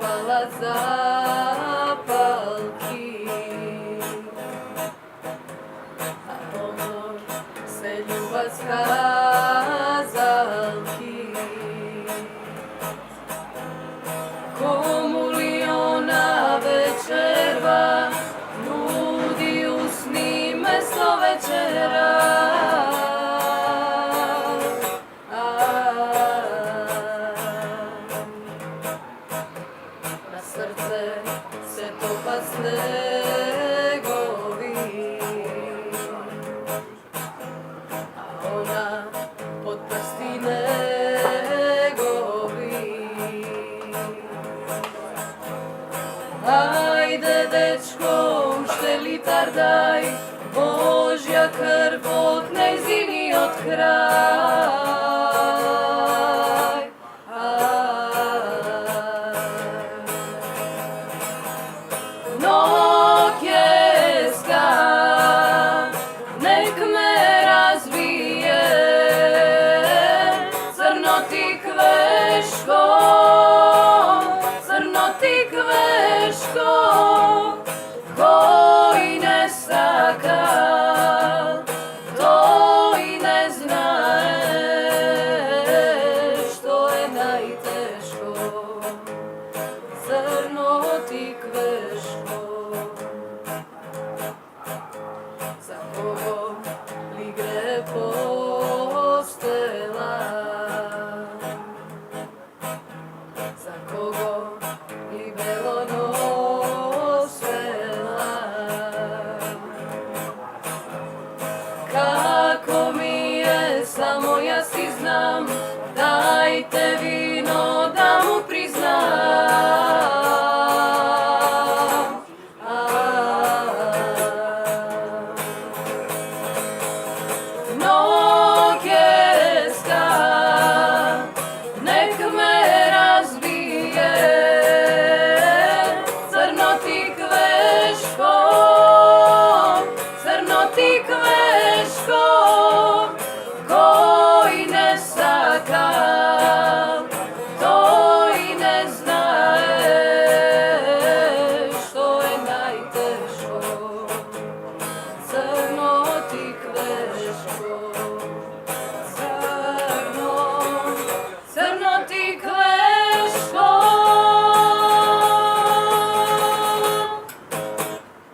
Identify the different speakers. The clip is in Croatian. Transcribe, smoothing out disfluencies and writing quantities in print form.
Speaker 1: pala zapalki, a ono se ljubav skazalki. Komu li ona večerva nudi usni mesto večera? Na srce se topa snegovi, a ona pod prsti njegovi. Ajde dečko, ušte litar daj, Božja krv od njezini od kraj. Nokjeska, nek me razbije, crno ti kveško, crno ti kveško, koji ne saka, to i ne znaeš, što je najteško, crno ti kveško. Za kogo li gre postela, za kogo li belo nosela. Kako mi je, samo ja si znam, dajte vino da mu priznam. Nokjeska, nek me razbije, crno ti kveško, crno ti kveško.